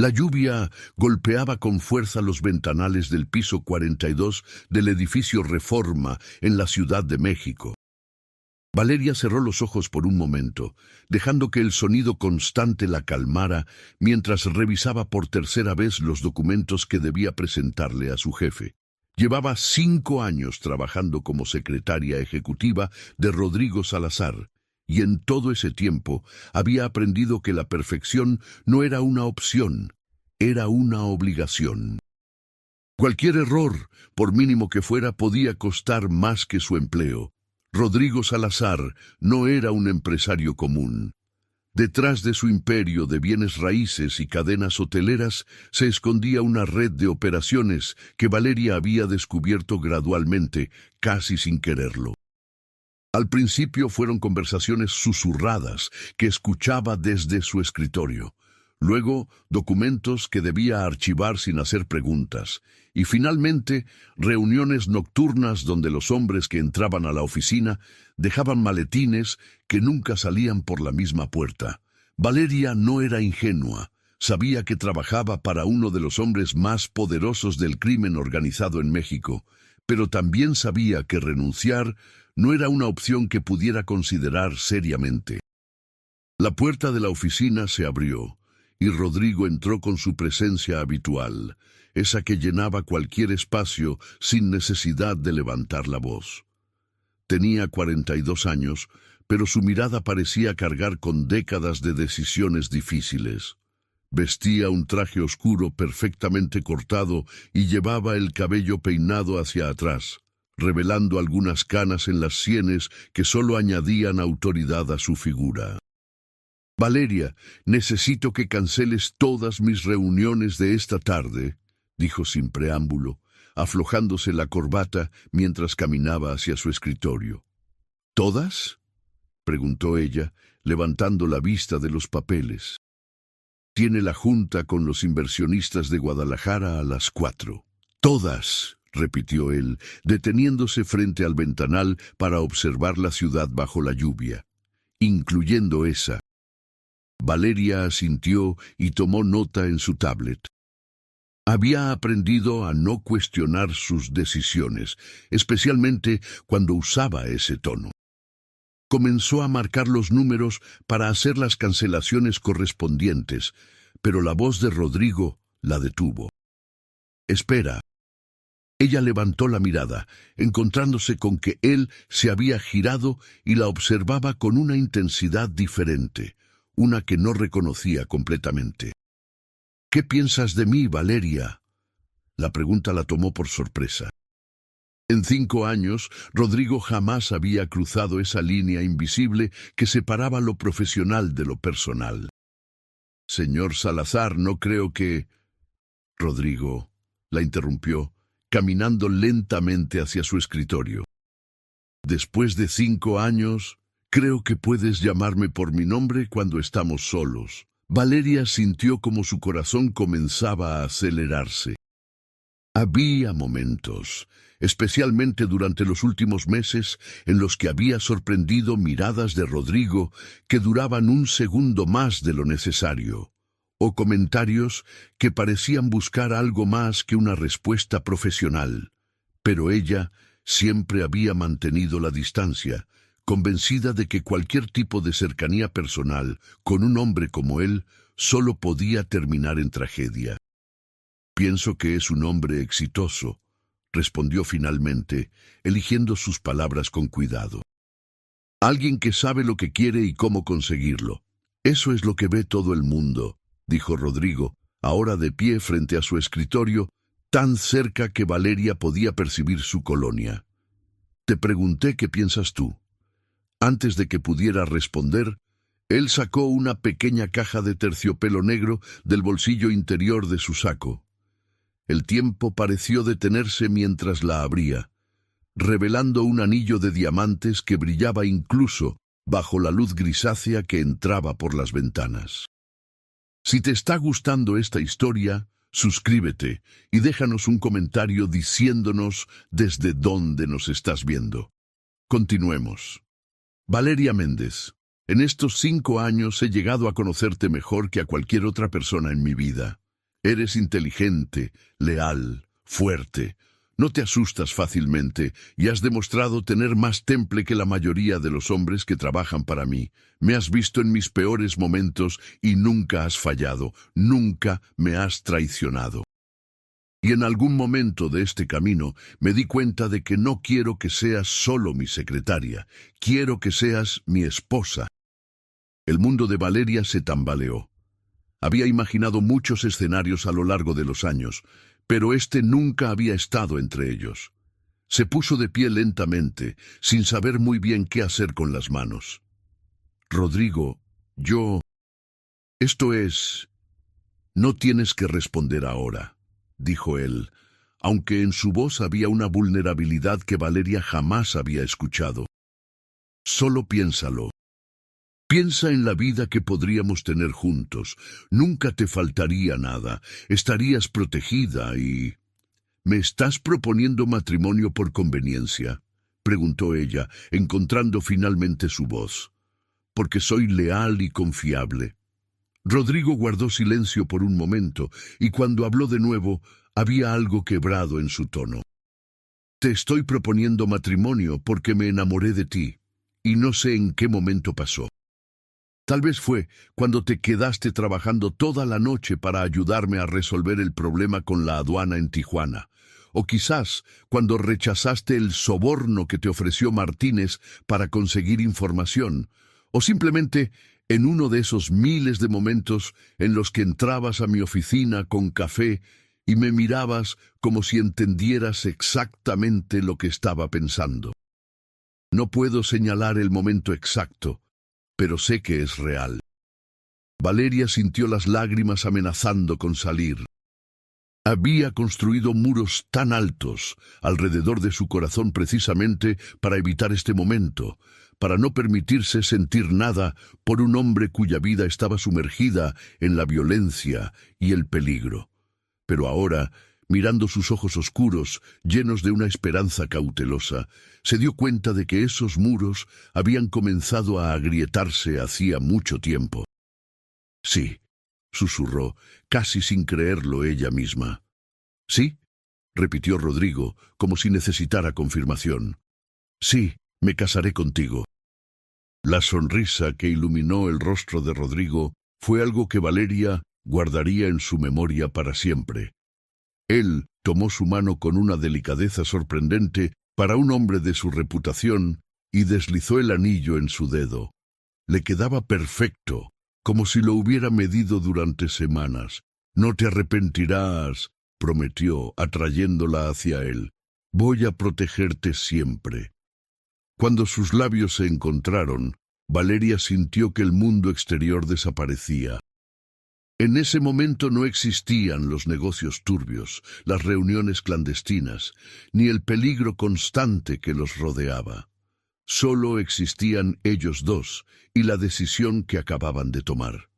La lluvia golpeaba con fuerza los ventanales del piso 42 del edificio Reforma en la Ciudad de México. Valeria cerró los ojos por un momento, dejando que el sonido constante la calmara mientras revisaba por tercera vez los documentos que debía presentarle a su jefe. Llevaba 5 años trabajando como secretaria ejecutiva de Rodrigo Salazar, y en todo ese tiempo había aprendido que la perfección no era una opción, era una obligación. Cualquier error, por mínimo que fuera, podía costar más que su empleo. Rodrigo Salazar no era un empresario común. Detrás de su imperio de bienes raíces y cadenas hoteleras se escondía una red de operaciones que Valeria había descubierto gradualmente, casi sin quererlo. Al principio fueron conversaciones susurradas que escuchaba desde su escritorio. Luego, documentos que debía archivar sin hacer preguntas. Y finalmente, reuniones nocturnas donde los hombres que entraban a la oficina dejaban maletines que nunca salían por la misma puerta. Valeria no era ingenua. Sabía que trabajaba para uno de los hombres más poderosos del crimen organizado en México, pero también sabía que renunciar no era una opción que pudiera considerar seriamente. La puerta de la oficina se abrió, y Rodrigo entró con su presencia habitual, esa que llenaba cualquier espacio sin necesidad de levantar la voz. Tenía 42 años, pero su mirada parecía cargar con décadas de decisiones difíciles. Vestía un traje oscuro perfectamente cortado y llevaba el cabello peinado hacia atrás, revelando algunas canas en las sienes que solo añadían autoridad a su figura. «Valeria, necesito que canceles todas mis reuniones de esta tarde», dijo sin preámbulo, aflojándose la corbata mientras caminaba hacia su escritorio. «¿Todas?», preguntó ella, levantando la vista de los papeles. «Tiene la junta con los inversionistas de Guadalajara a las 4. «Todas», repitió él, deteniéndose frente al ventanal para observar la ciudad bajo la lluvia, «incluyendo esa». Valeria asintió y tomó nota en su tablet. Había aprendido a no cuestionar sus decisiones, especialmente cuando usaba ese tono. Comenzó a marcar los números para hacer las cancelaciones correspondientes, pero la voz de Rodrigo la detuvo. «Espera». Ella levantó la mirada, encontrándose con que él se había girado y la observaba con una intensidad diferente, una que no reconocía completamente. «¿Qué piensas de mí, Valeria?». La pregunta la tomó por sorpresa. En 5 años, Rodrigo jamás había cruzado esa línea invisible que separaba lo profesional de lo personal. «Señor Salazar, no creo que...». Rodrigo la interrumpió, caminando lentamente hacia su escritorio. «Después de 5 años, creo que puedes llamarme por mi nombre cuando estamos solos». Valeria sintió como su corazón comenzaba a acelerarse. Había momentos, especialmente durante los últimos meses, en los que había sorprendido miradas de Rodrigo que duraban un segundo más de lo necesario, o comentarios que parecían buscar algo más que una respuesta profesional. Pero ella siempre había mantenido la distancia, convencida de que cualquier tipo de cercanía personal con un hombre como él solo podía terminar en tragedia. «Pienso que es un hombre exitoso», respondió finalmente, eligiendo sus palabras con cuidado. «Alguien que sabe lo que quiere y cómo conseguirlo. Eso es lo que ve todo el mundo», dijo Rodrigo, ahora de pie frente a su escritorio, tan cerca que Valeria podía percibir su colonia. «Te pregunté qué piensas tú». Antes de que pudiera responder, él sacó una pequeña caja de terciopelo negro del bolsillo interior de su saco. El tiempo pareció detenerse mientras la abría, revelando un anillo de diamantes que brillaba incluso bajo la luz grisácea que entraba por las ventanas. Si te está gustando esta historia, suscríbete y déjanos un comentario diciéndonos desde dónde nos estás viendo. Continuemos. Valeria Méndez, en estos 5 años he llegado a conocerte mejor que a cualquier otra persona en mi vida. Eres inteligente, leal, fuerte. No te asustas fácilmente y has demostrado tener más temple que la mayoría de los hombres que trabajan para mí. Me has visto en mis peores momentos y nunca has fallado, nunca me has traicionado. Y en algún momento de este camino me di cuenta de que no quiero que seas solo mi secretaria, quiero que seas mi esposa. El mundo de Valeria se tambaleó. Había imaginado muchos escenarios a lo largo de los años, pero este nunca había estado entre ellos. Se puso de pie lentamente, sin saber muy bien qué hacer con las manos. Rodrigo, Esto es... No tienes que responder ahora, dijo él, aunque en su voz había una vulnerabilidad que Valeria jamás había escuchado. Solo piénsalo. Piensa en la vida que podríamos tener juntos. Nunca te faltaría nada. Estarías protegida y... ¿Me estás proponiendo matrimonio por conveniencia?, preguntó ella, encontrando finalmente su voz. Porque soy leal y confiable. Rodrigo guardó silencio por un momento, y cuando habló de nuevo, había algo quebrado en su tono. Te estoy proponiendo matrimonio porque me enamoré de ti, y no sé en qué momento pasó. Tal vez fue cuando te quedaste trabajando toda la noche para ayudarme a resolver el problema con la aduana en Tijuana. O quizás cuando rechazaste el soborno que te ofreció Martínez para conseguir información. O simplemente en uno de esos miles de momentos en los que entrabas a mi oficina con café y me mirabas como si entendieras exactamente lo que estaba pensando. No puedo señalar el momento exacto, pero sé que es real. Valeria sintió las lágrimas amenazando con salir. Había construido muros tan altos alrededor de su corazón precisamente para evitar este momento, para no permitirse sentir nada por un hombre cuya vida estaba sumergida en la violencia y el peligro. Pero ahora, mirando sus ojos oscuros, llenos de una esperanza cautelosa, se dio cuenta de que esos muros habían comenzado a agrietarse hacía mucho tiempo. Sí, susurró, casi sin creerlo ella misma. ¿Sí?, repitió Rodrigo, como si necesitara confirmación. Sí, me casaré contigo. La sonrisa que iluminó el rostro de Rodrigo fue algo que Valeria guardaría en su memoria para siempre. Él tomó su mano con una delicadeza sorprendente para un hombre de su reputación y deslizó el anillo en su dedo. Le quedaba perfecto, como si lo hubiera medido durante semanas. No te arrepentirás, prometió, atrayéndola hacia él. Voy a protegerte siempre. Cuando sus labios se encontraron, Valeria sintió que el mundo exterior desaparecía. En ese momento no existían los negocios turbios, las reuniones clandestinas, ni el peligro constante que los rodeaba. Solo existían ellos dos y la decisión que acababan de tomar.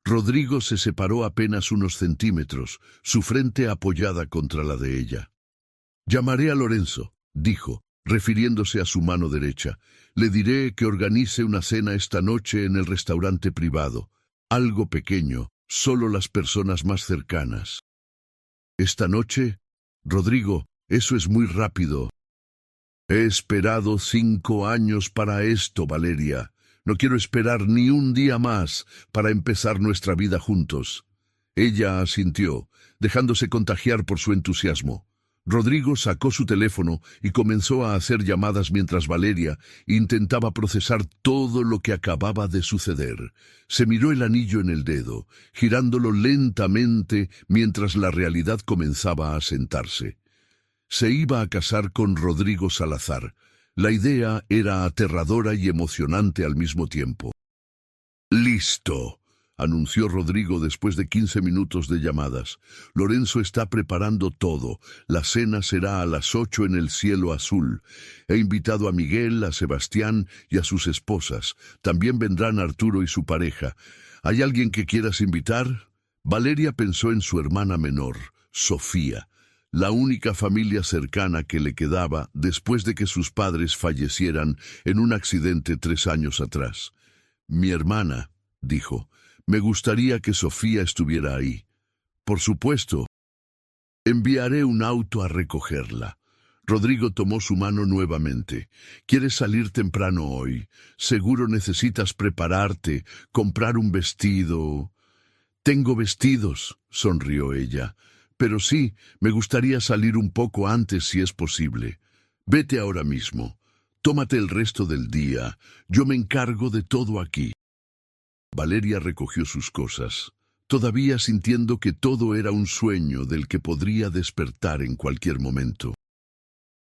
Rodrigo se separó apenas unos centímetros, su frente apoyada contra la de ella. «Llamaré a Lorenzo», dijo, refiriéndose a su mano derecha. «Le diré que organice una cena esta noche en el restaurante privado. Algo pequeño, solo las personas más cercanas». «¿Esta noche? Rodrigo, eso es muy rápido». «He esperado 5 años para esto, Valeria. No quiero esperar ni un día más para empezar nuestra vida juntos». Ella asintió, dejándose contagiar por su entusiasmo. Rodrigo sacó su teléfono y comenzó a hacer llamadas mientras Valeria intentaba procesar todo lo que acababa de suceder. Se miró el anillo en el dedo, girándolo lentamente mientras la realidad comenzaba a sentarse. Se iba a casar con Rodrigo Salazar. La idea era aterradora y emocionante al mismo tiempo. «Listo», anunció Rodrigo después de 15 minutos de llamadas. «Lorenzo está preparando todo. La cena será a las 8 en el cielo azul. He invitado a Miguel, a Sebastián y a sus esposas. También vendrán Arturo y su pareja. ¿Hay alguien que quieras invitar?» Valeria pensó en su hermana menor, Sofía, la única familia cercana que le quedaba después de que sus padres fallecieran en un accidente 3 años atrás. «Mi hermana», dijo, «me gustaría que Sofía estuviera ahí». Por supuesto. Enviaré un auto a recogerla. Rodrigo tomó su mano nuevamente. ¿Quieres salir temprano hoy? Seguro necesitas prepararte, comprar un vestido. Tengo vestidos, sonrió ella. Pero sí, me gustaría salir un poco antes si es posible. Vete ahora mismo. Tómate el resto del día. Yo me encargo de todo aquí. Valeria recogió sus cosas, todavía sintiendo que todo era un sueño del que podría despertar en cualquier momento.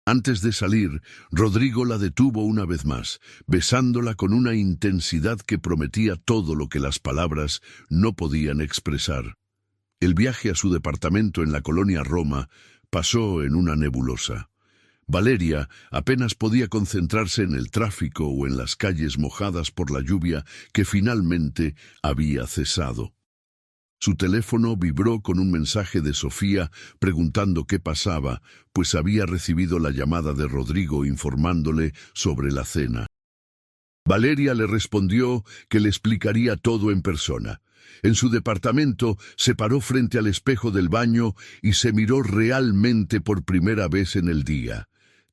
Antes de salir, Rodrigo la detuvo una vez más, besándola con una intensidad que prometía todo lo que las palabras no podían expresar. El viaje a su departamento en la colonia Roma pasó en una nebulosa. Valeria apenas podía concentrarse en el tráfico o en las calles mojadas por la lluvia que finalmente había cesado. Su teléfono vibró con un mensaje de Sofía preguntando qué pasaba, pues había recibido la llamada de Rodrigo informándole sobre la cena. Valeria le respondió que le explicaría todo en persona. En su departamento se paró frente al espejo del baño y se miró realmente por primera vez en el día.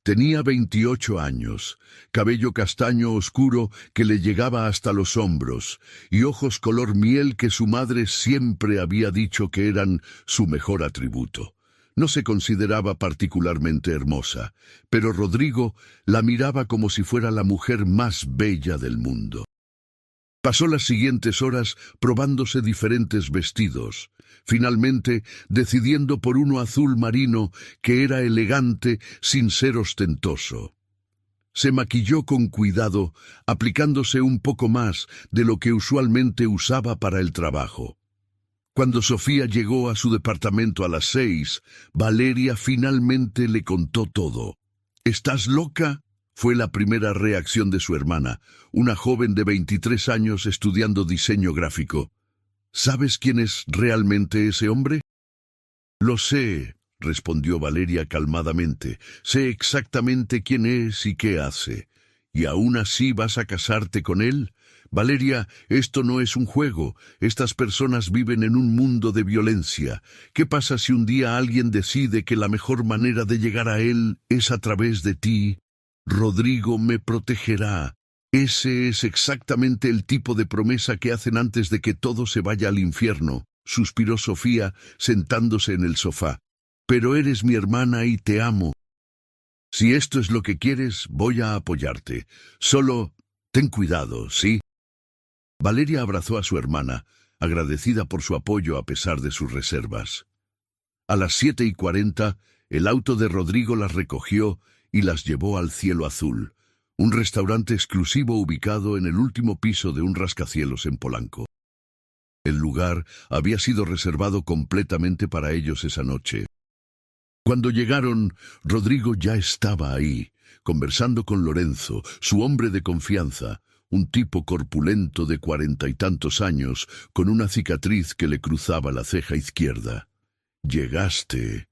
Tenía 28 años, cabello castaño oscuro que le llegaba hasta los hombros y ojos color miel que su madre siempre había dicho que eran su mejor atributo. No se consideraba particularmente hermosa, pero Rodrigo la miraba como si fuera la mujer más bella del mundo. Pasó las siguientes horas probándose diferentes vestidos, finalmente decidiendo por uno azul marino que era elegante sin ser ostentoso. Se maquilló con cuidado, aplicándose un poco más de lo que usualmente usaba para el trabajo. Cuando Sofía llegó a su departamento a las 6, Valeria finalmente le contó todo. ¿Estás loca?, fue la primera reacción de su hermana, una joven de 23 años estudiando diseño gráfico. ¿Sabes quién es realmente ese hombre? Lo sé, respondió Valeria calmadamente. Sé exactamente quién es y qué hace. ¿Y aún así vas a casarte con él? Valeria, esto no es un juego. Estas personas viven en un mundo de violencia. ¿Qué pasa si un día alguien decide que la mejor manera de llegar a él es a través de ti? Rodrigo me protegerá. Ese es exactamente el tipo de promesa que hacen antes de que todo se vaya al infierno, suspiró Sofía, sentándose en el sofá. Pero eres mi hermana y te amo. Si esto es lo que quieres, voy a apoyarte. Solo ten cuidado, ¿sí? Valeria abrazó a su hermana, agradecida por su apoyo a pesar de sus reservas. A las 7:40, el auto de Rodrigo las recogió y las llevó al Cielo Azul, un restaurante exclusivo ubicado en el último piso de un rascacielos en Polanco. El lugar había sido reservado completamente para ellos esa noche. Cuando llegaron, Rodrigo ya estaba ahí, conversando con Lorenzo, su hombre de confianza, un tipo corpulento de 40 y tantos años, con una cicatriz que le cruzaba la ceja izquierda. «Llegaste»,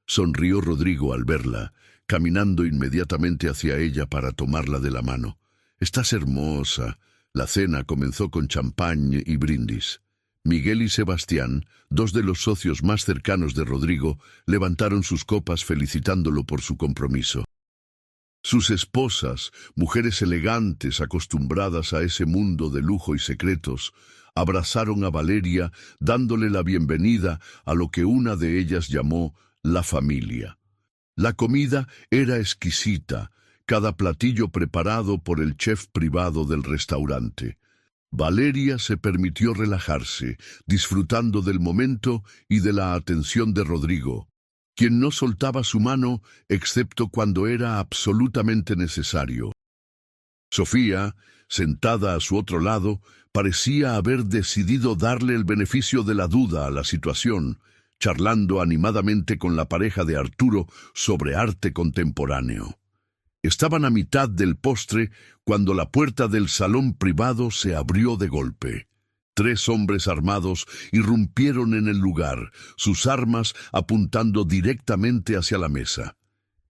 sonrió Rodrigo al verla, caminando inmediatamente hacia ella para tomarla de la mano. «Estás hermosa». La cena comenzó con champán y brindis. Miguel y Sebastián, dos de los socios más cercanos de Rodrigo, levantaron sus copas felicitándolo por su compromiso. Sus esposas, mujeres elegantes acostumbradas a ese mundo de lujo y secretos, abrazaron a Valeria dándole la bienvenida a lo que una de ellas llamó la familia. La comida era exquisita, cada platillo preparado por el chef privado del restaurante. Valeria se permitió relajarse, disfrutando del momento y de la atención de Rodrigo, quien no soltaba su mano excepto cuando era absolutamente necesario. Sofía, sentada a su otro lado, parecía haber decidido darle el beneficio de la duda a la situación, charlando animadamente con la pareja de Arturo sobre arte contemporáneo. Estaban a mitad del postre cuando la puerta del salón privado se abrió de golpe. 3 hombres armados irrumpieron en el lugar, sus armas apuntando directamente hacia la mesa.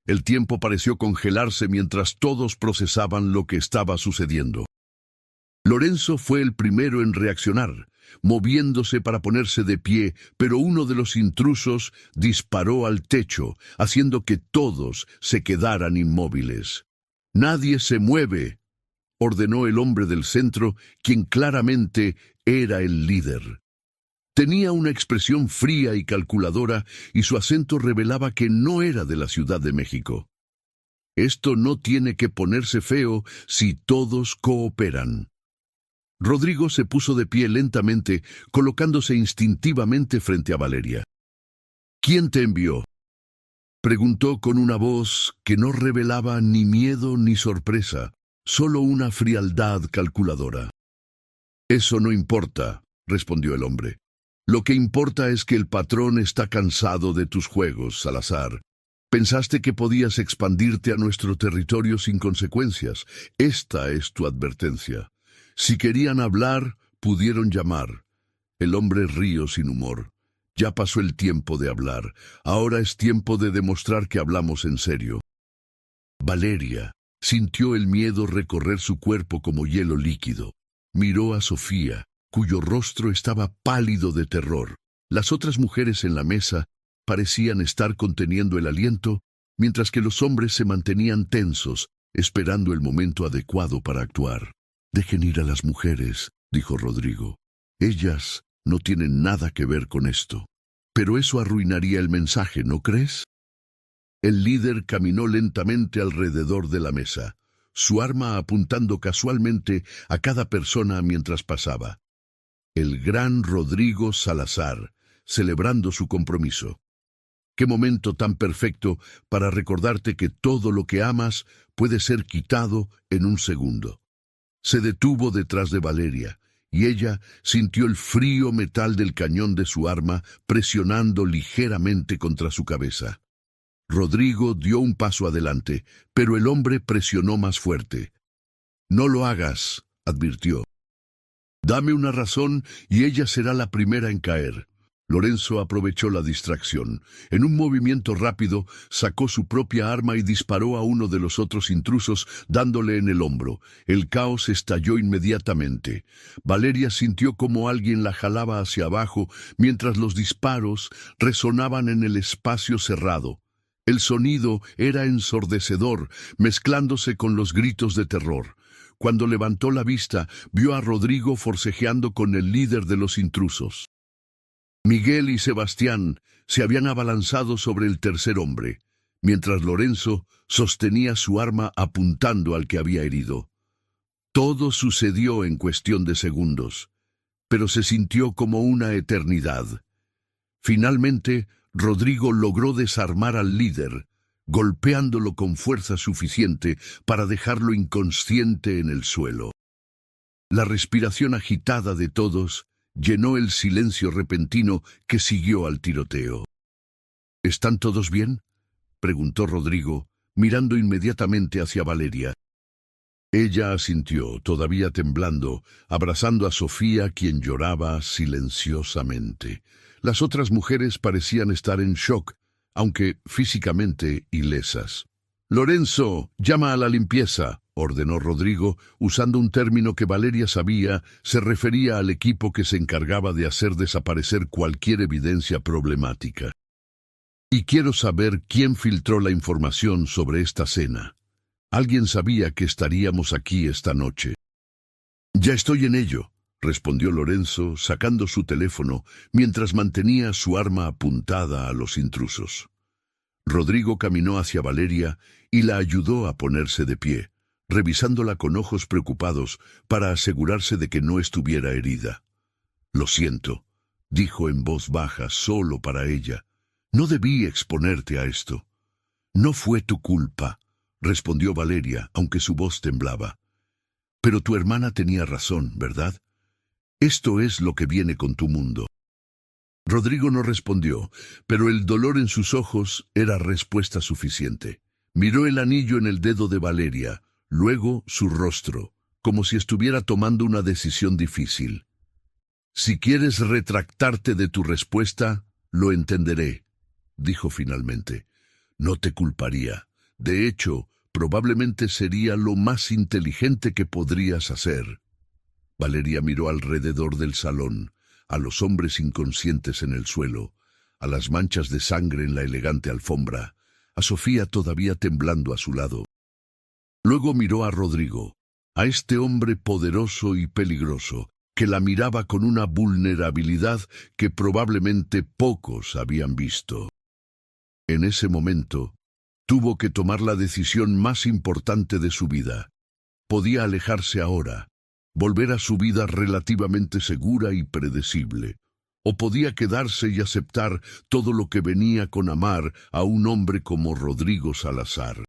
El tiempo pareció congelarse mientras todos procesaban lo que estaba sucediendo. Lorenzo fue el primero en reaccionar, moviéndose para ponerse de pie, pero uno de los intrusos disparó al techo, haciendo que todos se quedaran inmóviles. «Nadie se mueve», ordenó el hombre del centro, quien claramente era el líder. Tenía una expresión fría y calculadora, y su acento revelaba que no era de la Ciudad de México. «Esto no tiene que ponerse feo si todos cooperan». Rodrigo se puso de pie lentamente, colocándose instintivamente frente a Valeria. «¿Quién te envió?», preguntó con una voz que no revelaba ni miedo ni sorpresa, solo una frialdad calculadora. «Eso no importa», respondió el hombre. «Lo que importa es que el patrón está cansado de tus juegos, Salazar. Pensaste que podías expandirte a nuestro territorio sin consecuencias. Esta es tu advertencia. Si querían hablar, pudieron llamar». El hombre rió sin humor. «Ya pasó el tiempo de hablar. Ahora es tiempo de demostrar que hablamos en serio». Valeria sintió el miedo recorrer su cuerpo como hielo líquido. Miró a Sofía, cuyo rostro estaba pálido de terror. Las otras mujeres en la mesa parecían estar conteniendo el aliento, mientras que los hombres se mantenían tensos, esperando el momento adecuado para actuar. «Dejen ir a las mujeres», dijo Rodrigo. «Ellas no tienen nada que ver con esto». «Pero eso arruinaría el mensaje, ¿no crees?». El líder caminó lentamente alrededor de la mesa, su arma apuntando casualmente a cada persona mientras pasaba. El gran Rodrigo Salazar, celebrando su compromiso. Qué momento tan perfecto para recordarte que todo lo que amas puede ser quitado en un segundo. Se detuvo detrás de Valeria, y ella sintió el frío metal del cañón de su arma presionando ligeramente contra su cabeza. Rodrigo dio un paso adelante, pero el hombre presionó más fuerte. «No lo hagas», advirtió. «Dame una razón y ella será la primera en caer». Lorenzo aprovechó la distracción. En un movimiento rápido, sacó su propia arma y disparó a uno de los otros intrusos, dándole en el hombro. El caos estalló inmediatamente. Valeria sintió como alguien la jalaba hacia abajo, mientras los disparos resonaban en el espacio cerrado. El sonido era ensordecedor, mezclándose con los gritos de terror. Cuando levantó la vista, vio a Rodrigo forcejeando con el líder de los intrusos. Miguel y Sebastián se habían abalanzado sobre el tercer hombre, mientras Lorenzo sostenía su arma apuntando al que había herido. Todo sucedió en cuestión de segundos, pero se sintió como una eternidad. Finalmente, Rodrigo logró desarmar al líder, golpeándolo con fuerza suficiente para dejarlo inconsciente en el suelo. La respiración agitada de todos llenó el silencio repentino que siguió al tiroteo. «¿Están todos bien?», preguntó Rodrigo, mirando inmediatamente hacia Valeria. Ella asintió, todavía temblando, abrazando a Sofía, quien lloraba silenciosamente. Las otras mujeres parecían estar en shock, aunque físicamente ilesas. «Lorenzo, llama a la limpieza», ordenó Rodrigo, usando un término que Valeria sabía se refería al equipo que se encargaba de hacer desaparecer cualquier evidencia problemática. «Y quiero saber quién filtró la información sobre esta cena. Alguien sabía que estaríamos aquí esta noche». «Ya estoy en ello», respondió Lorenzo, sacando su teléfono mientras mantenía su arma apuntada a los intrusos. Rodrigo caminó hacia Valeria y la ayudó a ponerse de pie, revisándola con ojos preocupados para asegurarse de que no estuviera herida. «Lo siento», dijo en voz baja solo para ella. «No debí exponerte a esto». «No fue tu culpa», respondió Valeria, aunque su voz temblaba. «Pero tu hermana tenía razón, ¿verdad? Esto es lo que viene con tu mundo». Rodrigo no respondió, pero el dolor en sus ojos era respuesta suficiente. Miró el anillo en el dedo de Valeria, luego su rostro, como si estuviera tomando una decisión difícil. «Si quieres retractarte de tu respuesta, lo entenderé», dijo finalmente. «No te culparía. De hecho, probablemente sería lo más inteligente que podrías hacer». Valeria miró alrededor del salón, a los hombres inconscientes en el suelo, a las manchas de sangre en la elegante alfombra, a Sofía todavía temblando a su lado. Luego miró a Rodrigo, a este hombre poderoso y peligroso, que la miraba con una vulnerabilidad que probablemente pocos habían visto. En ese momento, tuvo que tomar la decisión más importante de su vida. Podía alejarse ahora, volver a su vida relativamente segura y predecible, o podía quedarse y aceptar todo lo que venía con amar a un hombre como Rodrigo Salazar.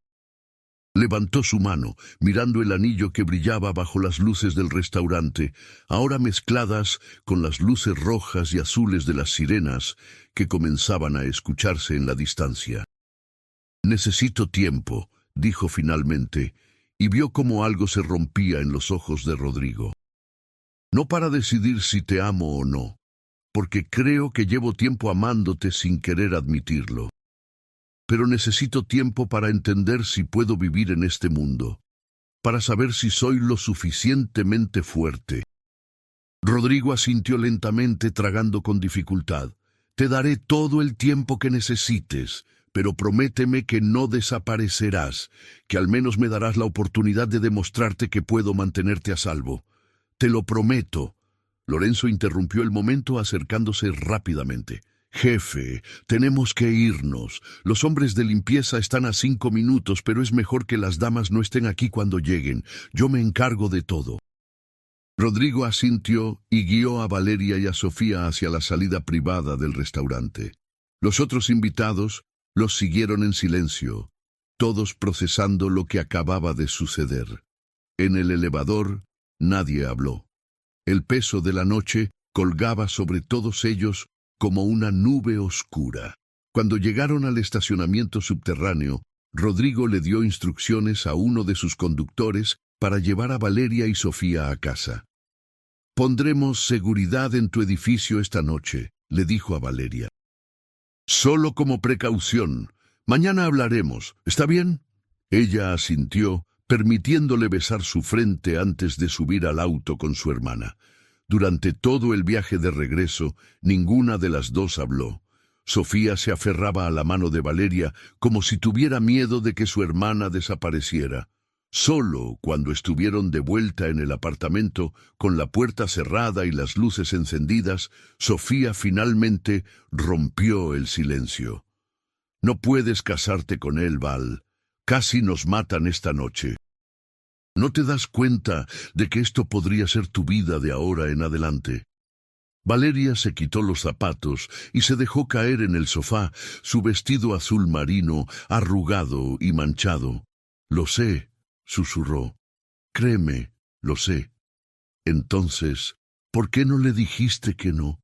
Levantó su mano, mirando el anillo que brillaba bajo las luces del restaurante, ahora mezcladas con las luces rojas y azules de las sirenas que comenzaban a escucharse en la distancia. «Necesito tiempo», dijo finalmente, y vio cómo algo se rompía en los ojos de Rodrigo. «No para decidir si te amo o no, porque creo que llevo tiempo amándote sin querer admitirlo. Pero necesito tiempo para entender si puedo vivir en este mundo, para saber si soy lo suficientemente fuerte». Rodrigo asintió lentamente, tragando con dificultad. «Te daré todo el tiempo que necesites, pero prométeme que no desaparecerás, que al menos me darás la oportunidad de demostrarte que puedo mantenerte a salvo. Te lo prometo». Lorenzo interrumpió el momento acercándose rápidamente. «Jefe, tenemos que irnos. Los hombres de limpieza están a 5 minutos, pero es mejor que las damas no estén aquí cuando lleguen. Yo me encargo de todo». Rodrigo asintió y guió a Valeria y a Sofía hacia la salida privada del restaurante. Los otros invitados los siguieron en silencio, todos procesando lo que acababa de suceder. En el elevador, nadie habló. El peso de la noche colgaba sobre todos ellos como una nube oscura. Cuando llegaron al estacionamiento subterráneo, Rodrigo le dio instrucciones a uno de sus conductores para llevar a Valeria y Sofía a casa. «Pondremos seguridad en tu edificio esta noche», le dijo a Valeria. «Solo como precaución. Mañana hablaremos. ¿Está bien?» Ella asintió, permitiéndole besar su frente antes de subir al auto con su hermana. Durante todo el viaje de regreso, ninguna de las dos habló. Sofía se aferraba a la mano de Valeria como si tuviera miedo de que su hermana desapareciera. Solo cuando estuvieron de vuelta en el apartamento, con la puerta cerrada y las luces encendidas, Sofía finalmente rompió el silencio. «No puedes casarte con él, Val. Casi nos matan esta noche. ¿No te das cuenta de que esto podría ser tu vida de ahora en adelante?» Valeria se quitó los zapatos y se dejó caer en el sofá, su vestido azul marino, arrugado y manchado. «Lo sé», susurró. «Créeme, lo sé». «Entonces, ¿por qué no le dijiste que no?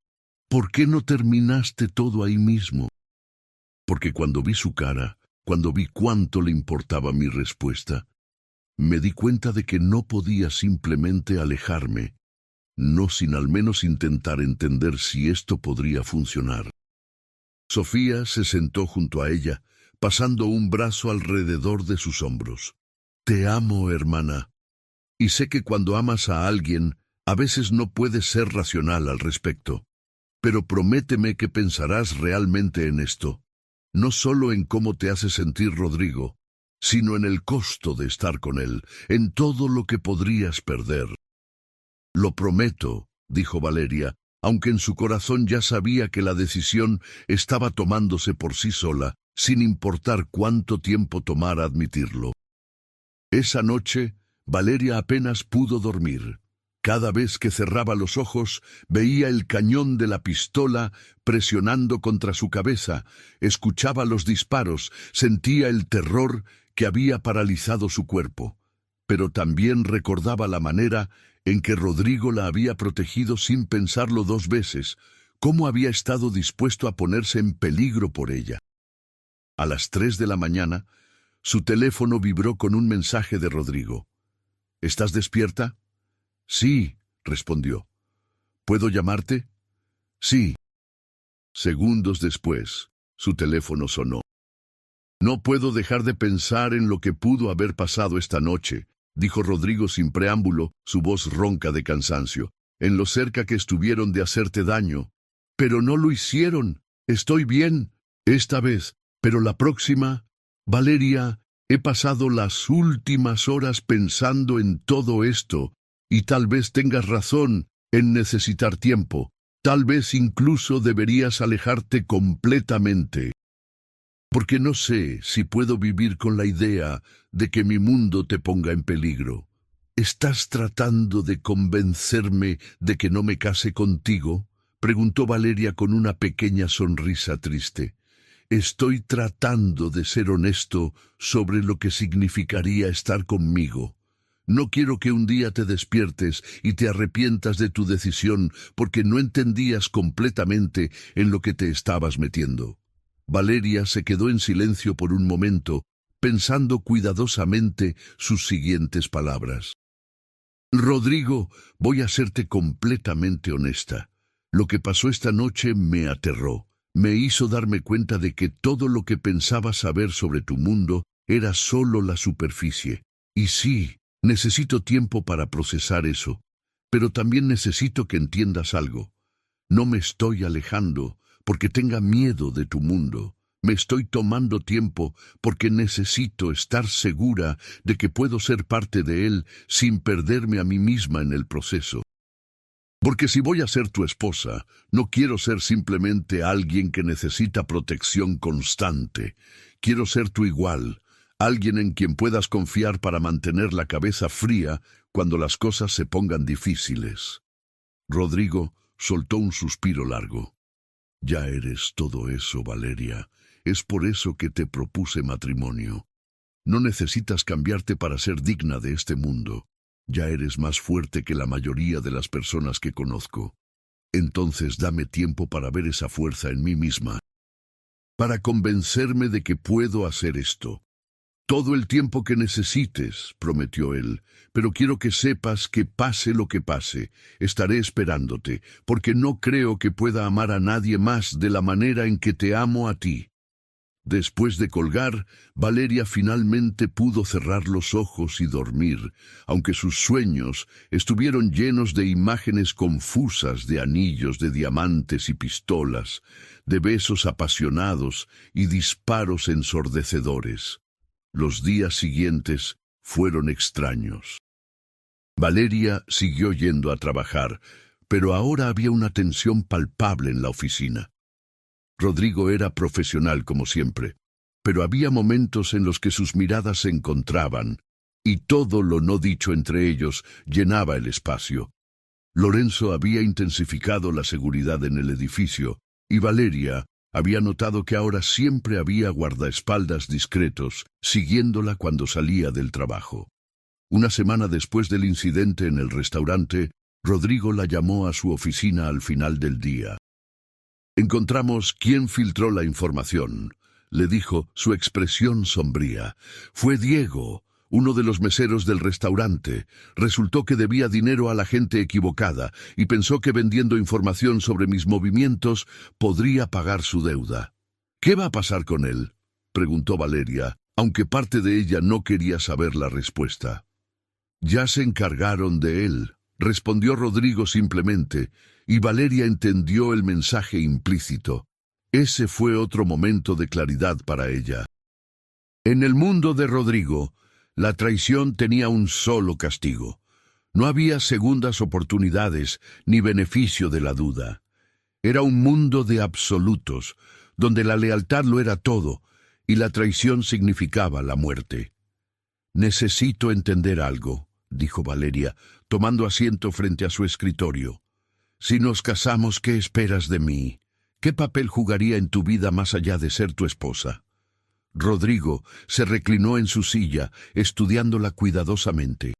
¿Por qué no terminaste todo ahí mismo?» «Porque cuando vi su cara, cuando vi cuánto le importaba mi respuesta, me di cuenta de que no podía simplemente alejarme, no sin al menos intentar entender si esto podría funcionar». Sofía se sentó junto a ella, pasando un brazo alrededor de sus hombros. «Te amo, hermana. Y sé que cuando amas a alguien, a veces no puedes ser racional al respecto. Pero prométeme que pensarás realmente en esto, no solo en cómo te hace sentir Rodrigo, sino en el costo de estar con él, en todo lo que podrías perder». «Lo prometo», dijo Valeria, aunque en su corazón ya sabía que la decisión estaba tomándose por sí sola, sin importar cuánto tiempo tomara admitirlo. Esa noche, Valeria apenas pudo dormir. Cada vez que cerraba los ojos, veía el cañón de la pistola presionando contra su cabeza, escuchaba los disparos, sentía el terror que había paralizado su cuerpo. Pero también recordaba la manera en que Rodrigo la había protegido sin pensarlo 2 veces, cómo había estado dispuesto a ponerse en peligro por ella. A las 3 de la mañana, su teléfono vibró con un mensaje de Rodrigo. «¿Estás despierta?» «Sí», respondió. «¿Puedo llamarte?» «Sí». Segundos después, su teléfono sonó. «No puedo dejar de pensar en lo que pudo haber pasado esta noche», dijo Rodrigo sin preámbulo, su voz ronca de cansancio, en lo cerca que estuvieron de hacerte daño. Pero no lo hicieron. Estoy bien, esta vez, pero la próxima... Valeria, he pasado las últimas horas pensando en todo esto, y tal vez tengas razón en necesitar tiempo. Tal vez incluso deberías alejarte completamente. Porque no sé si puedo vivir con la idea de que mi mundo te ponga en peligro. ¿Estás tratando de convencerme de que no me case contigo?, preguntó Valeria con una pequeña sonrisa triste. Estoy tratando de ser honesto sobre lo que significaría estar conmigo. No quiero que un día te despiertes y te arrepientas de tu decisión porque no entendías completamente en lo que te estabas metiendo. Valeria se quedó en silencio por un momento, pensando cuidadosamente sus siguientes palabras. Rodrigo, voy a serte completamente honesta. Lo que pasó esta noche me aterró. Me hizo darme cuenta de que todo lo que pensaba saber sobre tu mundo era solo la superficie. Y sí, necesito tiempo para procesar eso, pero también necesito que entiendas algo. No me estoy alejando porque tenga miedo de tu mundo. Me estoy tomando tiempo porque necesito estar segura de que puedo ser parte de él sin perderme a mí misma en el proceso. Porque si voy a ser tu esposa, no quiero ser simplemente alguien que necesita protección constante. Quiero ser tu igual, alguien en quien puedas confiar para mantener la cabeza fría cuando las cosas se pongan difíciles. Rodrigo soltó un suspiro largo. Ya eres todo eso, Valeria. Es por eso que te propuse matrimonio. No necesitas cambiarte para ser digna de este mundo. Ya eres más fuerte que la mayoría de las personas que conozco. Entonces dame tiempo para ver esa fuerza en mí misma, para convencerme de que puedo hacer esto. Todo el tiempo que necesites, prometió él, pero quiero que sepas que pase lo que pase, estaré esperándote, porque no creo que pueda amar a nadie más de la manera en que te amo a ti. Después de colgar, Valeria finalmente pudo cerrar los ojos y dormir, aunque sus sueños estuvieron llenos de imágenes confusas de anillos de diamantes y pistolas, de besos apasionados y disparos ensordecedores. Los días siguientes fueron extraños. Valeria siguió yendo a trabajar, pero ahora había una tensión palpable en la oficina. Rodrigo era profesional como siempre, pero había momentos en los que sus miradas se encontraban, y todo lo no dicho entre ellos llenaba el espacio. Lorenzo había intensificado la seguridad en el edificio, y Valeria había notado que ahora siempre había guardaespaldas discretos, siguiéndola cuando salía del trabajo. Una semana después del incidente en el restaurante, Rodrigo la llamó a su oficina al final del día. Encontramos quién filtró la información, le dijo, su expresión sombría. Fue Diego, uno de los meseros del restaurante. Resultó que debía dinero a la gente equivocada y pensó que vendiendo información sobre mis movimientos podría pagar su deuda. ¿Qué va a pasar con él?, preguntó Valeria, aunque parte de ella no quería saber la respuesta. Ya se encargaron de él, respondió Rodrigo simplemente, y Valeria entendió el mensaje implícito. Ese fue otro momento de claridad para ella. En el mundo de Rodrigo, la traición tenía un solo castigo. No había segundas oportunidades ni beneficio de la duda. Era un mundo de absolutos, donde la lealtad lo era todo, y la traición significaba la muerte. Necesito entender algo, dijo Valeria, tomando asiento frente a su escritorio. Si nos casamos, ¿qué esperas de mí? ¿Qué papel jugaría en tu vida más allá de ser tu esposa? Rodrigo se reclinó en su silla, estudiándola cuidadosamente.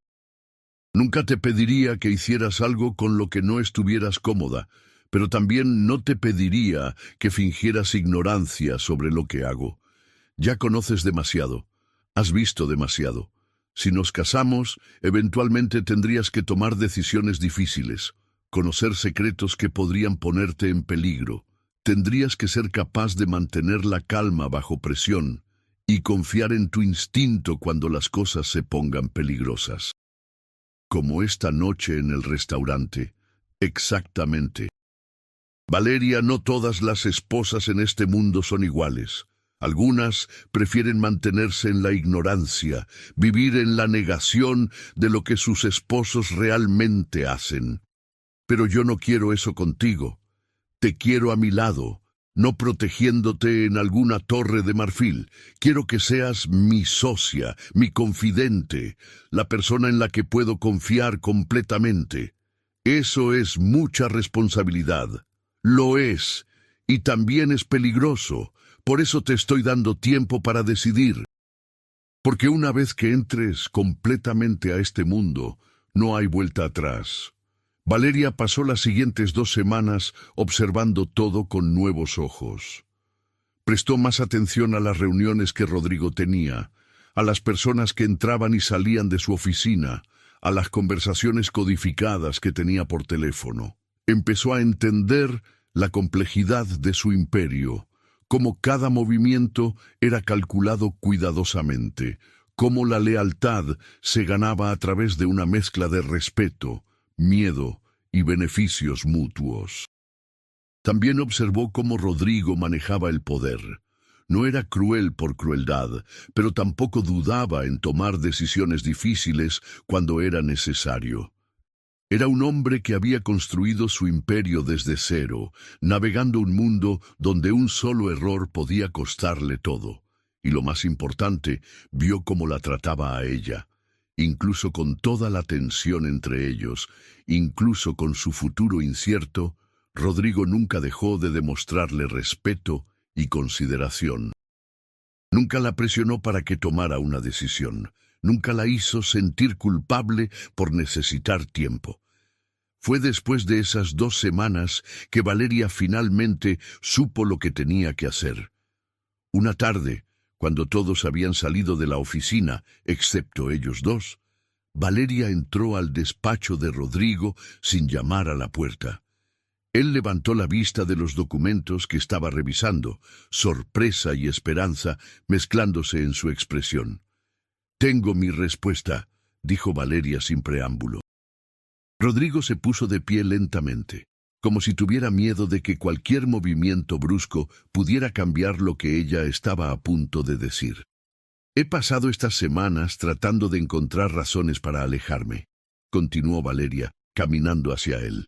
Nunca te pediría que hicieras algo con lo que no estuvieras cómoda, pero también no te pediría que fingieras ignorancia sobre lo que hago. Ya conoces demasiado, has visto demasiado. Si nos casamos, eventualmente tendrías que tomar decisiones difíciles, conocer secretos que podrían ponerte en peligro. Tendrías que ser capaz de mantener la calma bajo presión, y confiar en tu instinto cuando las cosas se pongan peligrosas. Como esta noche en el restaurante. Exactamente. Valeria, no todas las esposas en este mundo son iguales. Algunas prefieren mantenerse en la ignorancia, vivir en la negación de lo que sus esposos realmente hacen. Pero yo no quiero eso contigo. Te quiero a mi lado, no protegiéndote en alguna torre de marfil. Quiero que seas mi socia, mi confidente, la persona en la que puedo confiar completamente. Eso es mucha responsabilidad. Lo es, y también es peligroso. Por eso te estoy dando tiempo para decidir. Porque una vez que entres completamente a este mundo, no hay vuelta atrás. Valeria pasó las siguientes 2 semanas observando todo con nuevos ojos. Prestó más atención a las reuniones que Rodrigo tenía, a las personas que entraban y salían de su oficina, a las conversaciones codificadas que tenía por teléfono. Empezó a entender la complejidad de su imperio, cómo cada movimiento era calculado cuidadosamente, cómo la lealtad se ganaba a través de una mezcla de respeto, miedo y beneficios mutuos. También observó cómo Rodrigo manejaba el poder. No era cruel por crueldad, pero tampoco dudaba en tomar decisiones difíciles cuando era necesario. Era un hombre que había construido su imperio desde cero, navegando un mundo donde un solo error podía costarle todo. Y lo más importante, vio cómo la trataba a ella. Incluso con toda la tensión entre ellos, incluso con su futuro incierto, Rodrigo nunca dejó de demostrarle respeto y consideración. Nunca la presionó para que tomara una decisión. Nunca la hizo sentir culpable por necesitar tiempo. Fue después de esas 2 semanas que Valeria finalmente supo lo que tenía que hacer. Una tarde, cuando todos habían salido de la oficina, excepto ellos dos, Valeria entró al despacho de Rodrigo sin llamar a la puerta. Él levantó la vista de los documentos que estaba revisando, sorpresa y esperanza mezclándose en su expresión. «Tengo mi respuesta», dijo Valeria sin preámbulo. Rodrigo se puso de pie lentamente, como si tuviera miedo de que cualquier movimiento brusco pudiera cambiar lo que ella estaba a punto de decir. «He pasado estas semanas tratando de encontrar razones para alejarme», continuó Valeria, caminando hacia él.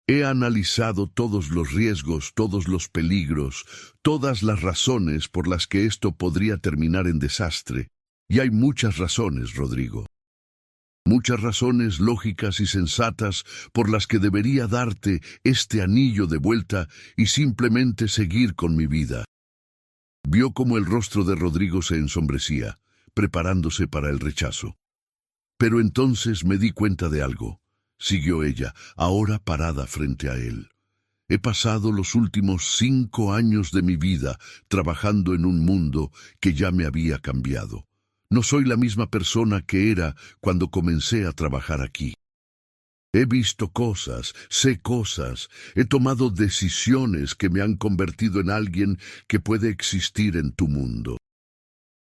«He analizado todos los riesgos, todos los peligros, todas las razones por las que esto podría terminar en desastre. Y hay muchas razones, Rodrigo. Muchas razones lógicas y sensatas por las que debería darte este anillo de vuelta y simplemente seguir con mi vida». Vio cómo el rostro de Rodrigo se ensombrecía, preparándose para el rechazo. «Pero entonces me di cuenta de algo», siguió ella, ahora parada frente a él. «He pasado los últimos 5 años de mi vida trabajando en un mundo que ya me había cambiado. No soy la misma persona que era cuando comencé a trabajar aquí. He visto cosas, sé cosas, he tomado decisiones que me han convertido en alguien que puede existir en tu mundo.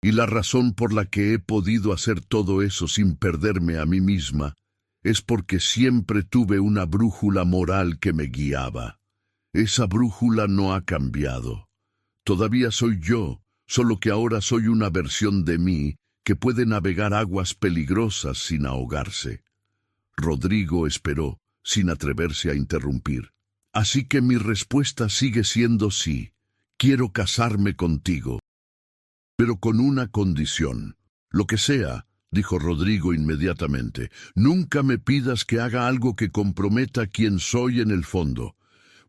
Y la razón por la que he podido hacer todo eso sin perderme a mí misma es porque siempre tuve una brújula moral que me guiaba. Esa brújula no ha cambiado. Todavía soy yo, solo que ahora soy una versión de mí que puede navegar aguas peligrosas sin ahogarse». Rodrigo esperó, sin atreverse a interrumpir. «Así que mi respuesta sigue siendo sí. Quiero casarme contigo. Pero con una condición. Lo que sea», dijo Rodrigo inmediatamente. «Nunca me pidas que haga algo que comprometa quién soy en el fondo.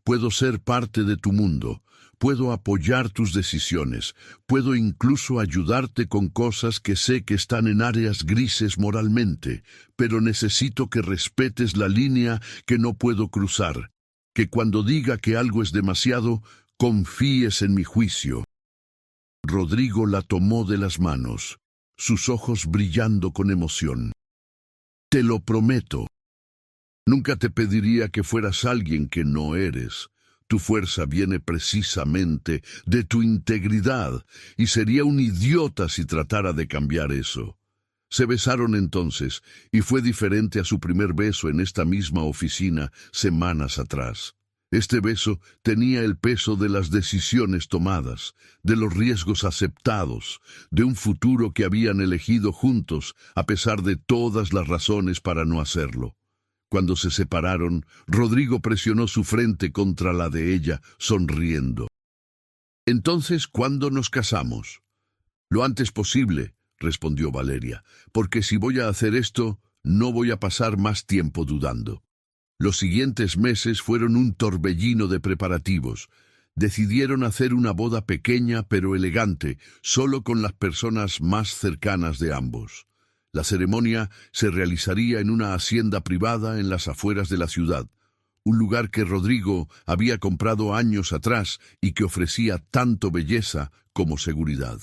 Puedo ser parte de tu mundo. Puedo apoyar tus decisiones, puedo incluso ayudarte con cosas que sé que están en áreas grises moralmente, pero necesito que respetes la línea que no puedo cruzar, que cuando diga que algo es demasiado, confíes en mi juicio». Rodrigo la tomó de las manos, sus ojos brillando con emoción. «Te lo prometo. Nunca te pediría que fueras alguien que no eres. Tu fuerza viene precisamente de tu integridad, y sería un idiota si tratara de cambiar eso. Se besaron entonces, y fue diferente a su primer beso en esta misma oficina semanas atrás. Este beso tenía el peso de las decisiones tomadas, de los riesgos aceptados, de un futuro que habían elegido juntos, a pesar de todas las razones para no hacerlo. Cuando se separaron, Rodrigo presionó su frente contra la de ella, sonriendo. «Entonces, ¿cuándo nos casamos?» «Lo antes posible», respondió Valeria, «porque si voy a hacer esto, no voy a pasar más tiempo dudando». Los siguientes meses fueron un torbellino de preparativos. Decidieron hacer una boda pequeña pero elegante, solo con las personas más cercanas de ambos. La ceremonia se realizaría en una hacienda privada en las afueras de la ciudad, un lugar que Rodrigo había comprado años atrás y que ofrecía tanto belleza como seguridad.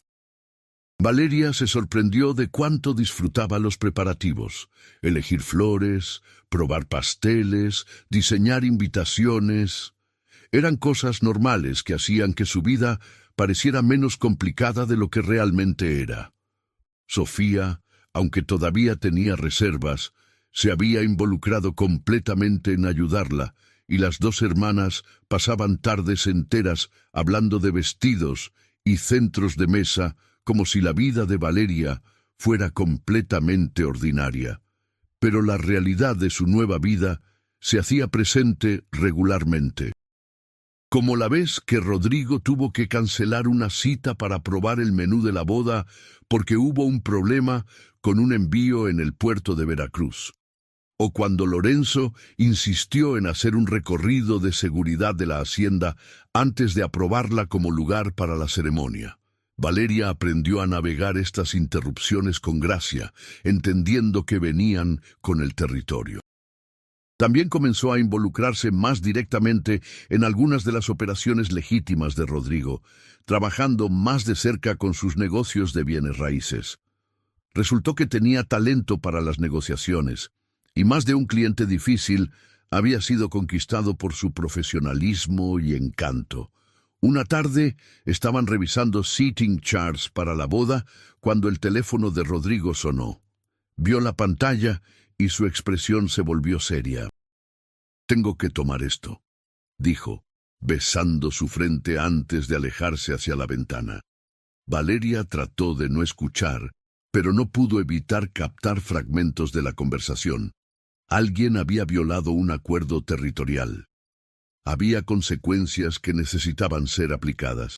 Valeria se sorprendió de cuánto disfrutaba los preparativos: elegir flores, probar pasteles, diseñar invitaciones. Eran cosas normales que hacían que su vida pareciera menos complicada de lo que realmente era. Sofía, aunque todavía tenía reservas, se había involucrado completamente en ayudarla, y las dos hermanas pasaban tardes enteras hablando de vestidos y centros de mesa, como si la vida de Valeria fuera completamente ordinaria. Pero la realidad de su nueva vida se hacía presente regularmente. Como la vez que Rodrigo tuvo que cancelar una cita para probar el menú de la boda porque hubo un problema con un envío en el puerto de Veracruz. O cuando Lorenzo insistió en hacer un recorrido de seguridad de la hacienda antes de aprobarla como lugar para la ceremonia. Valeria aprendió a navegar estas interrupciones con gracia, entendiendo que venían con el territorio. También comenzó a involucrarse más directamente en algunas de las operaciones legítimas de Rodrigo, trabajando más de cerca con sus negocios de bienes raíces. Resultó que tenía talento para las negociaciones, y más de un cliente difícil había sido conquistado por su profesionalismo y encanto. Una tarde estaban revisando seating charts para la boda cuando el teléfono de Rodrigo sonó. Vio la pantalla y su expresión se volvió seria. «Tengo que tomar esto», dijo, besando su frente antes de alejarse hacia la ventana. Valeria trató de no escuchar, pero no pudo evitar captar fragmentos de la conversación. Alguien había violado un acuerdo territorial. Había consecuencias que necesitaban ser aplicadas.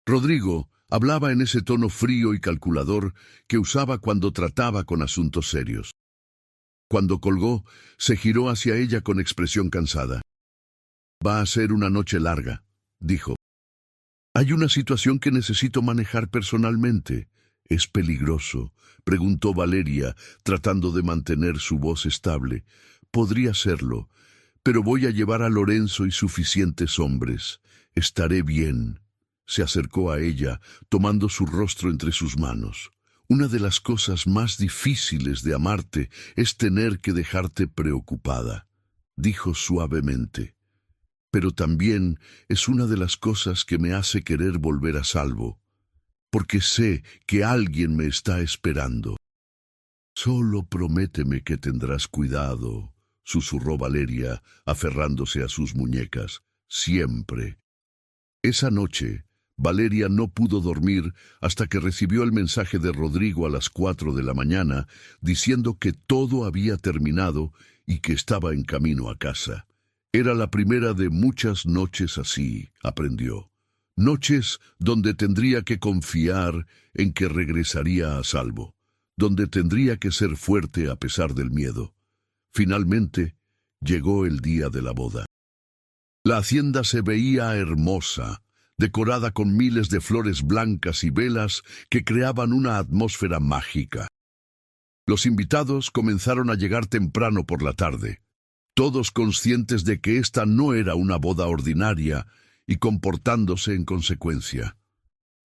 Rodrigo hablaba en ese tono frío y calculador que usaba cuando trataba con asuntos serios. Cuando colgó, se giró hacia ella con expresión cansada. «Va a ser una noche larga», dijo. «Hay una situación que necesito manejar personalmente». «¿Es peligroso?», preguntó Valeria, tratando de mantener su voz estable. «Podría serlo, pero voy a llevar a Lorenzo y suficientes hombres. Estaré bien». Se acercó a ella, tomando su rostro entre sus manos. «Una de las cosas más difíciles de amarte es tener que dejarte preocupada», dijo suavemente. «Pero también es una de las cosas que me hace querer volver a salvo, porque sé que alguien me está esperando». «Solo prométeme que tendrás cuidado», susurró Valeria, aferrándose a sus muñecas. «Siempre». Esa noche, Valeria no pudo dormir hasta que recibió el mensaje de Rodrigo a las 4 de la mañana, diciendo que todo había terminado y que estaba en camino a casa. Era la primera de muchas noches así, aprendió. Noches donde tendría que confiar en que regresaría a salvo, donde tendría que ser fuerte a pesar del miedo. Finalmente, llegó el día de la boda. La hacienda se veía hermosa, decorada con miles de flores blancas y velas que creaban una atmósfera mágica. Los invitados comenzaron a llegar temprano por la tarde, todos conscientes de que esta no era una boda ordinaria y comportándose en consecuencia.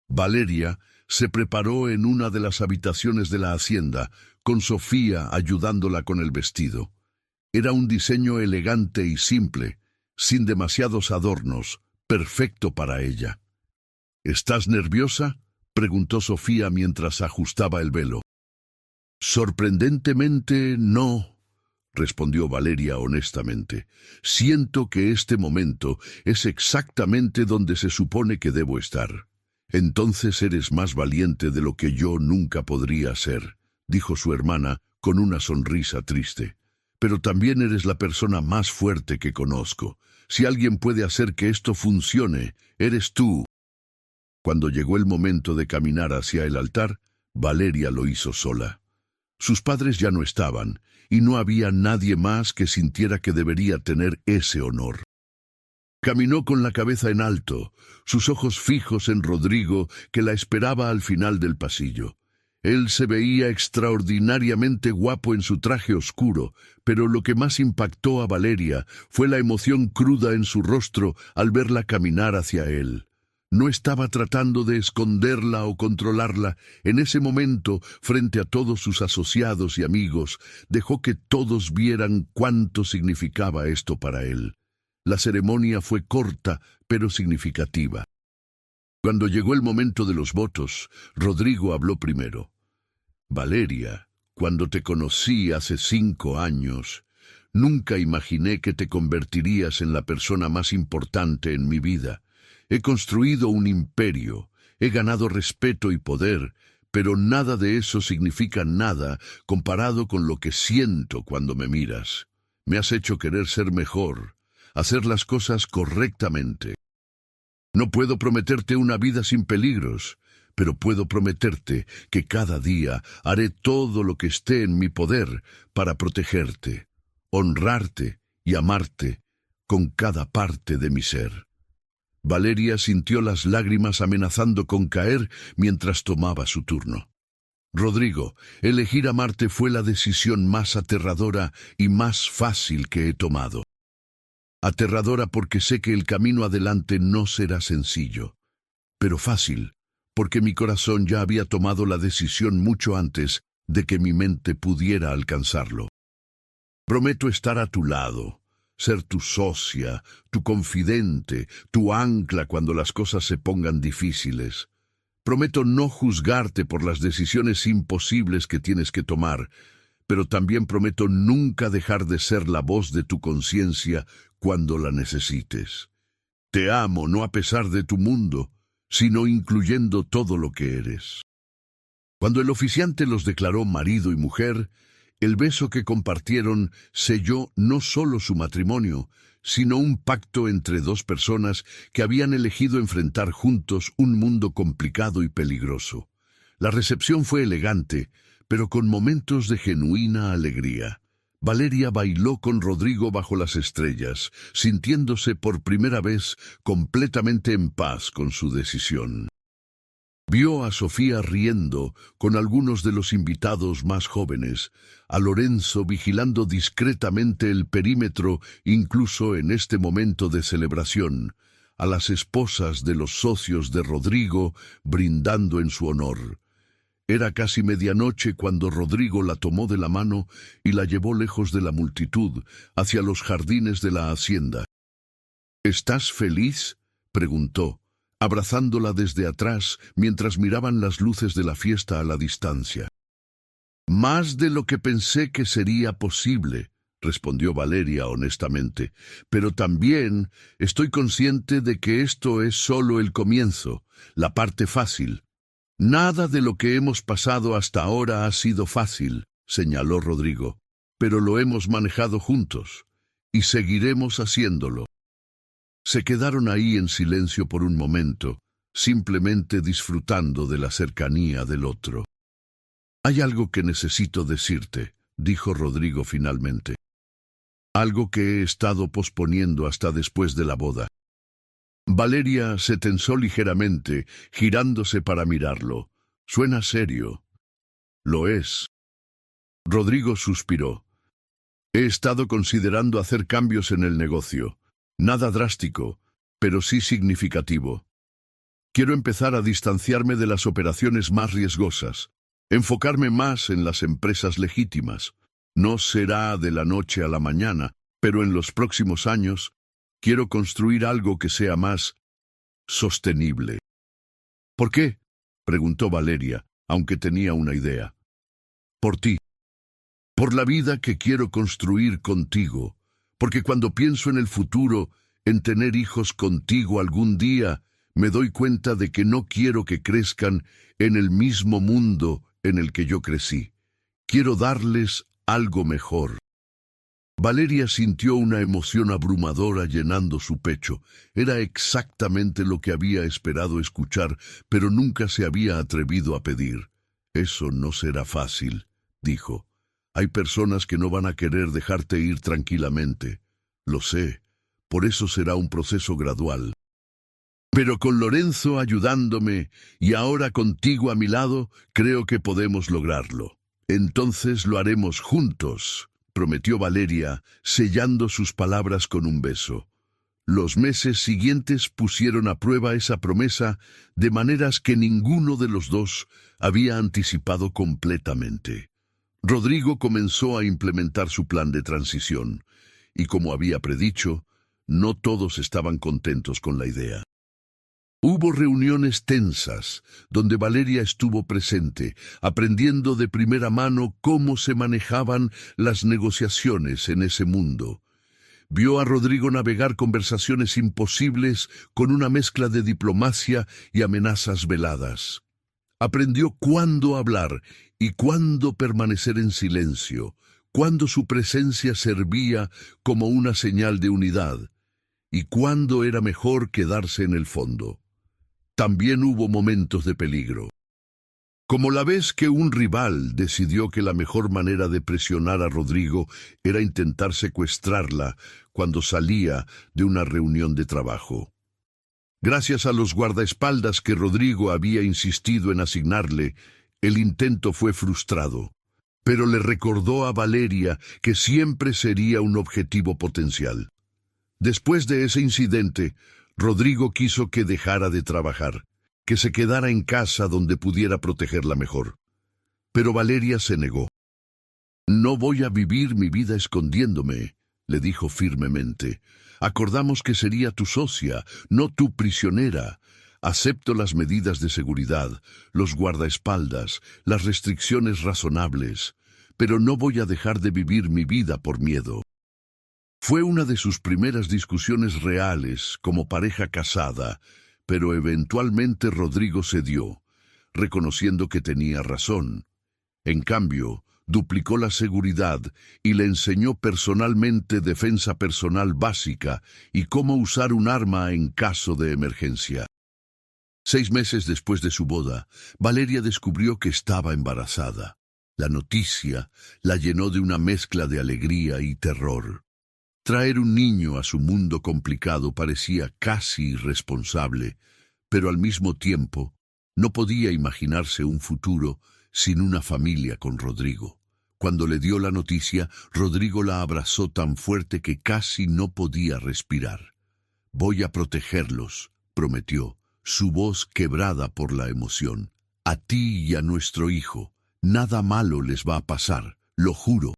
Valeria se preparó en una de las habitaciones de la hacienda, con Sofía ayudándola con el vestido. Era un diseño elegante y simple, sin demasiados adornos, perfecto para ella. ¿Estás nerviosa?, preguntó Sofía mientras ajustaba el velo. Sorprendentemente, no, respondió Valeria honestamente. Siento que este momento es exactamente donde se supone que debo estar. Entonces eres más valiente de lo que yo nunca podría ser, dijo su hermana con una sonrisa triste. Pero también eres la persona más fuerte que conozco. Si alguien puede hacer que esto funcione, eres tú. Cuando llegó el momento de caminar hacia el altar, Valeria lo hizo sola. Sus padres ya no estaban, y no había nadie más que sintiera que debería tener ese honor. Caminó con la cabeza en alto, sus ojos fijos en Rodrigo, que la esperaba al final del pasillo. Él se veía extraordinariamente guapo en su traje oscuro, pero lo que más impactó a Valeria fue la emoción cruda en su rostro al verla caminar hacia él. No estaba tratando de esconderla o controlarla. En ese momento, frente a todos sus asociados y amigos, dejó que todos vieran cuánto significaba esto para él. La ceremonia fue corta, pero significativa. Cuando llegó el momento de los votos, Rodrigo habló primero. Valeria, cuando te conocí hace 5 años, nunca imaginé que te convertirías en la persona más importante en mi vida. He construido un imperio, he ganado respeto y poder, pero nada de eso significa nada comparado con lo que siento cuando me miras. Me has hecho querer ser mejor, hacer las cosas correctamente. No puedo prometerte una vida sin peligros, pero puedo prometerte que cada día haré todo lo que esté en mi poder para protegerte, honrarte y amarte con cada parte de mi ser. Valeria sintió las lágrimas amenazando con caer mientras tomaba su turno. Rodrigo, elegir amarte fue la decisión más aterradora y más fácil que he tomado. Aterradora porque sé que el camino adelante no será sencillo, pero fácil, porque mi corazón ya había tomado la decisión mucho antes de que mi mente pudiera alcanzarlo. Prometo estar a tu lado, ser tu socia, tu confidente, tu ancla cuando las cosas se pongan difíciles. Prometo no juzgarte por las decisiones imposibles que tienes que tomar, pero también prometo nunca dejar de ser la voz de tu conciencia cuando la necesites. Te amo no a pesar de tu mundo, sino incluyendo todo lo que eres. Cuando el oficiante los declaró marido y mujer, el beso que compartieron selló no solo su matrimonio, sino un pacto entre 2 personas que habían elegido enfrentar juntos un mundo complicado y peligroso. La recepción fue elegante, pero con momentos de genuina alegría. Valeria bailó con Rodrigo bajo las estrellas, sintiéndose por primera vez completamente en paz con su decisión. Vio a Sofía riendo con algunos de los invitados más jóvenes, a Lorenzo vigilando discretamente el perímetro incluso en este momento de celebración, a las esposas de los socios de Rodrigo brindando en su honor. Era casi medianoche cuando Rodrigo la tomó de la mano y la llevó lejos de la multitud, hacia los jardines de la hacienda. ¿Estás feliz?, preguntó, abrazándola desde atrás mientras miraban las luces de la fiesta a la distancia. Más de lo que pensé que sería posible, respondió Valeria honestamente, pero también estoy consciente de que esto es solo el comienzo, la parte fácil. Nada de lo que hemos pasado hasta ahora ha sido fácil, señaló Rodrigo, pero lo hemos manejado juntos, y seguiremos haciéndolo. Se quedaron ahí en silencio por un momento, simplemente disfrutando de la cercanía del otro. «Hay algo que necesito decirte», dijo Rodrigo finalmente. «Algo que he estado posponiendo hasta después de la boda». Valeria se tensó ligeramente, girándose para mirarlo. «Suena serio». «Lo es». Rodrigo suspiró. «He estado considerando hacer cambios en el negocio. Nada drástico, pero sí significativo. Quiero empezar a distanciarme de las operaciones más riesgosas, enfocarme más en las empresas legítimas. No será de la noche a la mañana, pero en los próximos años Quiero construir algo que sea más sostenible. ¿Por qué? Preguntó Valeria, aunque tenía una idea. Por ti. Por la vida que quiero construir contigo. Porque cuando pienso en el futuro, en tener hijos contigo algún día, me doy cuenta de que no quiero que crezcan en el mismo mundo en el que yo crecí. Quiero darles algo mejor. Valeria sintió una emoción abrumadora llenando su pecho. Era exactamente lo que había esperado escuchar, pero nunca se había atrevido a pedir. Eso no será fácil, dijo. Hay personas que no van a querer dejarte ir tranquilamente. Lo sé, por eso será un proceso gradual. Pero con Lorenzo ayudándome y ahora contigo a mi lado, creo que podemos lograrlo. Entonces lo haremos juntos, prometió Valeria, sellando sus palabras con un beso. Los meses siguientes pusieron a prueba esa promesa de maneras que ninguno de los dos había anticipado completamente. Rodrigo comenzó a implementar su plan de transición, y como había predicho, no todos estaban contentos con la idea. Hubo reuniones tensas, donde Valeria estuvo presente, aprendiendo de primera mano cómo se manejaban las negociaciones en ese mundo. Vio a Rodrigo navegar conversaciones imposibles con una mezcla de diplomacia y amenazas veladas. Aprendió cuándo hablar y cuándo permanecer en silencio, cuándo su presencia servía como una señal de unidad, y cuándo era mejor quedarse en el fondo. También hubo momentos de peligro. Como la vez que un rival decidió que la mejor manera de presionar a Rodrigo era intentar secuestrarla cuando salía de una reunión de trabajo. Gracias a los guardaespaldas que Rodrigo había insistido en asignarle, el intento fue frustrado, pero le recordó a Valeria que siempre sería un objetivo potencial. Después de ese incidente, Rodrigo quiso que dejara de trabajar, que se quedara en casa donde pudiera protegerla mejor. Pero Valeria se negó. «No voy a vivir mi vida escondiéndome», le dijo firmemente. «Acordamos que sería tu socia, no tu prisionera. Acepto las medidas de seguridad, los guardaespaldas, las restricciones razonables, pero no voy a dejar de vivir mi vida por miedo». Fue una de sus primeras discusiones reales como pareja casada, pero eventualmente Rodrigo cedió, reconociendo que tenía razón. En cambio, duplicó la seguridad y le enseñó personalmente defensa personal básica y cómo usar un arma en caso de emergencia. 6 meses después de su boda, Valeria descubrió que estaba embarazada. La noticia la llenó de una mezcla de alegría y terror. Traer un niño a su mundo complicado parecía casi irresponsable, pero al mismo tiempo no podía imaginarse un futuro sin una familia con Rodrigo. Cuando le dio la noticia, Rodrigo la abrazó tan fuerte que casi no podía respirar. «Voy a protegerlos», prometió, su voz quebrada por la emoción. «A ti y a nuestro hijo, nada malo les va a pasar, lo juro».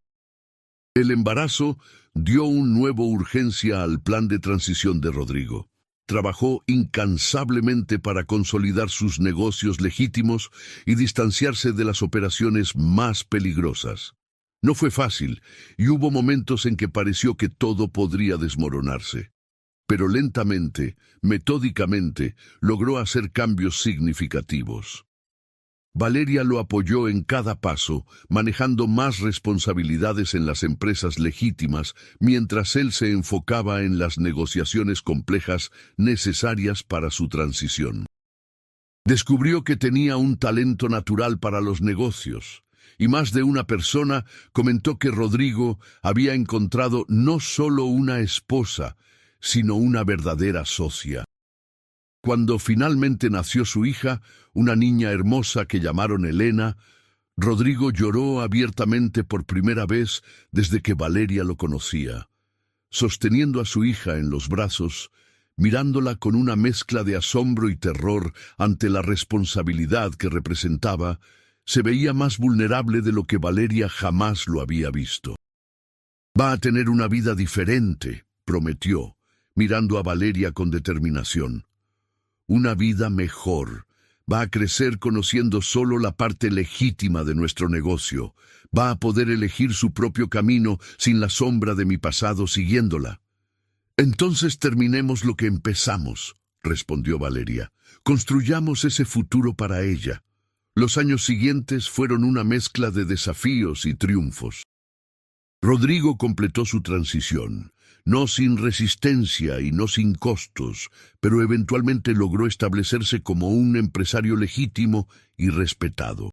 El embarazo dio un nuevo urgencia al plan de transición de Rodrigo. Trabajó incansablemente para consolidar sus negocios legítimos y distanciarse de las operaciones más peligrosas. No fue fácil, y hubo momentos en que pareció que todo podría desmoronarse. Pero lentamente, metódicamente, logró hacer cambios significativos. Valeria lo apoyó en cada paso, manejando más responsabilidades en las empresas legítimas, mientras él se enfocaba en las negociaciones complejas necesarias para su transición. Descubrió que tenía un talento natural para los negocios, y más de una persona comentó que Rodrigo había encontrado no solo una esposa, sino una verdadera socia. Cuando finalmente nació su hija, una niña hermosa que llamaron Elena, Rodrigo lloró abiertamente por primera vez desde que Valeria lo conocía. Sosteniendo a su hija en los brazos, mirándola con una mezcla de asombro y terror ante la responsabilidad que representaba, se veía más vulnerable de lo que Valeria jamás lo había visto. «Va a tener una vida diferente», prometió, mirando a Valeria con determinación. Una vida mejor. Va a crecer conociendo solo la parte legítima de nuestro negocio. Va a poder elegir su propio camino sin la sombra de mi pasado siguiéndola. Entonces terminemos lo que empezamos, respondió Valeria. Construyamos ese futuro para ella. Los años siguientes fueron una mezcla de desafíos y triunfos. Rodrigo completó su transición, no sin resistencia y no sin costos, pero eventualmente logró establecerse como un empresario legítimo y respetado.